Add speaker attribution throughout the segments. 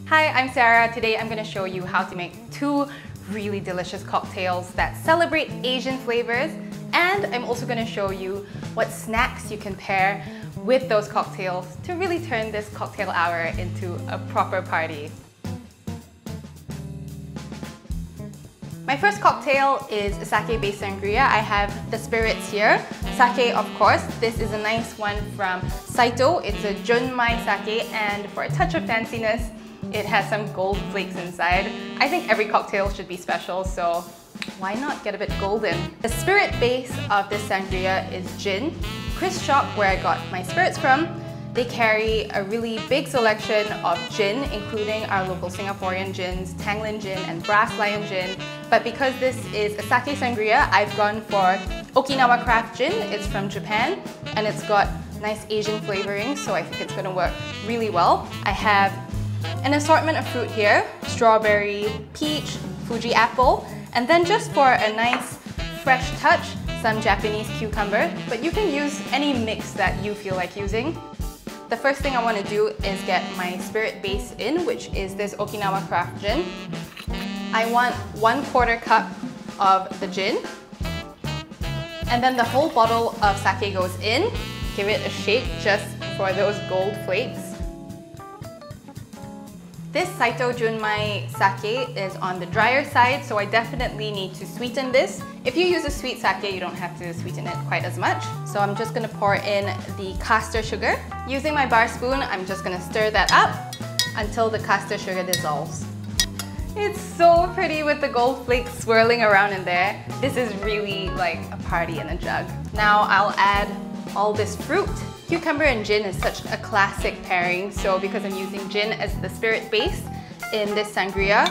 Speaker 1: Hi, I'm Sarah. Today I'm going to show you how to make two really delicious cocktails that celebrate Asian flavors, and I'm also going to show you what snacks you can pair with those cocktails to really turn this cocktail hour into a proper party. My first cocktail is a sake-based sangria. I have the spirits here. Sake, of course. This is a nice one from Saito. It's a junmai sake, and for a touch of fanciness, it has some gold flakes inside. I think every cocktail should be special, so why not get a bit golden? The spirit base of this sangria is gin. Chris Shop, where I got my spirits from, they carry a really big selection of gin, including our local Singaporean gins, Tanglin Gin and Brass Lion Gin. But because this is a sake sangria, I've gone for Okinawa Craft Gin. It's from Japan, and it's got nice Asian flavoring, so I think it's going to work really well. I have an assortment of fruit here: strawberry, peach, Fuji apple, and then just for a nice fresh touch, some Japanese cucumber. But you can use any mix that you feel like using. The first thing I want to do is get my spirit base in, which is this Okinawa Craft Gin. I want 1/4 cup of the gin, and then the whole bottle of sake goes in. Give it a shake just for those gold flakes. This Saito Junmai sake is on the drier side, so I definitely need to sweeten this. If you use a sweet sake, you don't have to sweeten it quite as much. So I'm just going to pour in the caster sugar. Using my bar spoon, I'm just going to stir that up until the caster sugar dissolves. It's so pretty with the gold flakes swirling around in there. This is really like a party in a jug. Now I'll add all this fruit. Cucumber and gin is such a classic pairing, so because I'm using gin as the spirit base in this sangria,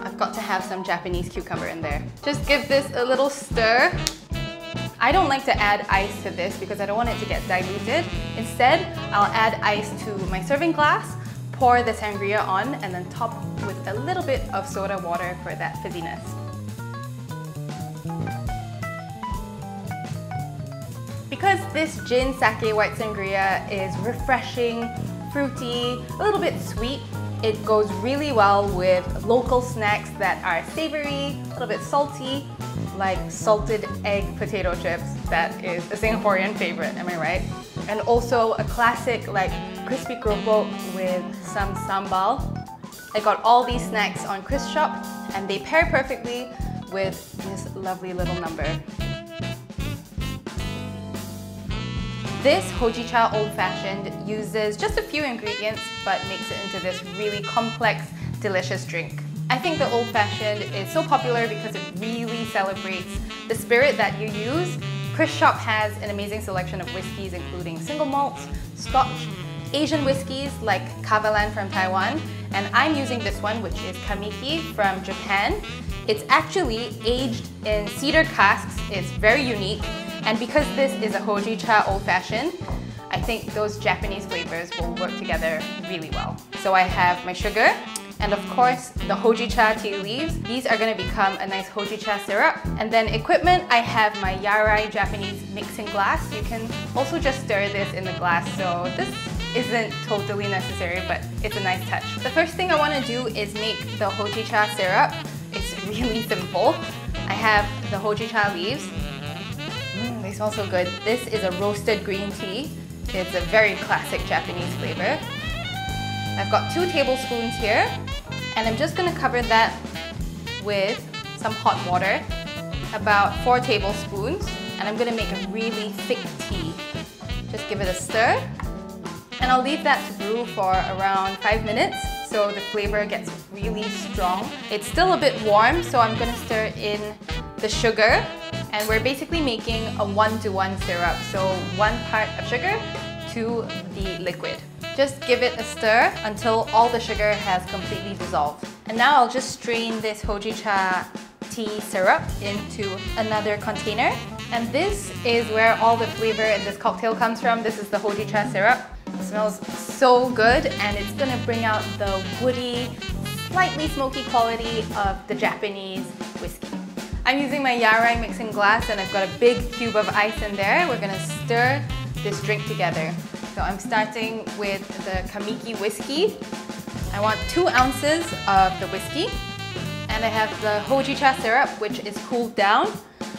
Speaker 1: I've got to have some Japanese cucumber in there. Just give this a little stir. I don't like to add ice to this because I don't want it to get diluted. Instead, I'll add ice to my serving glass, pour the sangria on, and then top with a little bit of soda water for that fizziness. Because this gin sake white sangria is refreshing, fruity, a little bit sweet, it goes really well with local snacks that are savory, a little bit salty, like salted egg potato chips. That is a Singaporean favorite, am I right? And also a classic like crispy keropok with some sambal. I got all these snacks on Chris Shop, and they pair perfectly with this lovely little number. This Hojicha Old Fashioned uses just a few ingredients but makes it into this really complex, delicious drink. I think the Old Fashioned is so popular because it really celebrates the spirit that you use. Chris Shop has an amazing selection of whiskies, including single malts, Scotch, Asian whiskies like Kavalan from Taiwan, and I'm using this one, which is Kamiki from Japan. It's actually aged in cedar casks. It's very unique. And because this is a Hojicha Old Fashioned, I think those Japanese flavors will work together really well. So I have my sugar, and of course the Hojicha tea leaves. These are going to become a nice Hojicha syrup. And then equipment, I have my Yarai Japanese mixing glass. You can also just stir this in the glass, so this isn't totally necessary, but it's a nice touch. The first thing I want to do is make the Hojicha syrup. It's really simple. I have the Hojicha leaves. They smell so good. This is a roasted green tea. It's a very classic Japanese flavor. I've got 2 tablespoons here, and I'm just going to cover that with some hot water, about 4 tablespoons, and I'm going to make a really thick tea. Just give it a stir, and I'll leave that to brew for around 5 minutes so the flavor gets really strong. It's still a bit warm, so I'm going to stir in the sugar. And we're basically making a 1-to-1 syrup, so 1 part of sugar to the liquid. Just give it a stir until all the sugar has completely dissolved. And now I'll just strain this Hojicha tea syrup into another container. And this is where all the flavor in this cocktail comes from. This is the Hojicha syrup. It smells so good, and it's gonna bring out the woody, slightly smoky quality of the Japanese whiskey. I'm using my Yarai mixing glass, and I've got a big cube of ice in there. We're gonna stir this drink together. So I'm starting with the Kamiki whiskey. I want 2 ounces of the whiskey. And I have the hojicha syrup, which is cooled down.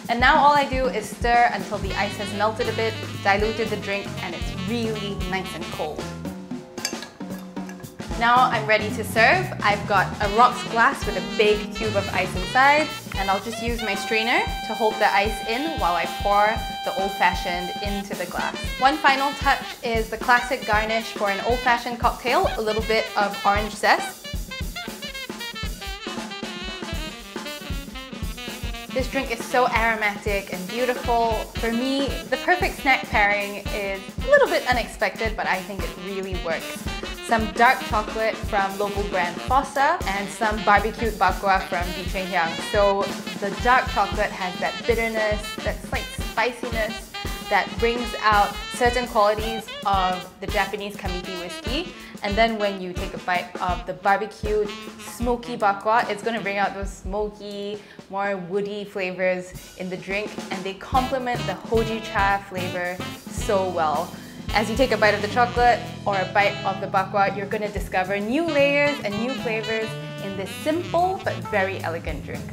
Speaker 1: And now all I do is stir until the ice has melted a bit, diluted the drink, and it's really nice and cold. Now I'm ready to serve. I've got a rocks glass with a big cube of ice inside, and I'll just use my strainer to hold the ice in while I pour the old-fashioned into the glass. One final touch is the classic garnish for an old-fashioned cocktail, a little bit of orange zest. This drink is so aromatic and beautiful. For me, the perfect snack pairing is a little bit unexpected, but I think it really works. Some dark chocolate from local brand Fossa and some barbecued bakwa from Dicheng. So the dark chocolate has that bitterness, that slight spiciness that brings out certain qualities of the Japanese Kamiki whiskey. And then when you take a bite of the barbecued smoky bakwa, it's going to bring out those smoky, more woody flavors in the drink, and they complement the hojicha flavor so well. As you take a bite of the chocolate or a bite of the bakwa, you're going to discover new layers and new flavors in this simple but very elegant drink.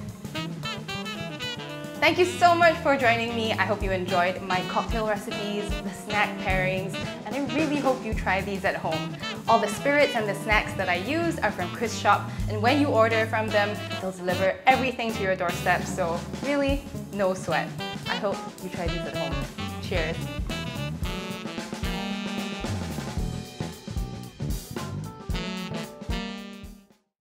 Speaker 1: Thank you so much for joining me. I hope you enjoyed my cocktail recipes, the snack pairings, and I really hope you try these at home. All the spirits and the snacks that I use are from Chris' shop, and when you order from them, they'll deliver everything to your doorstep, so really, no sweat. I hope you try these at home. Cheers!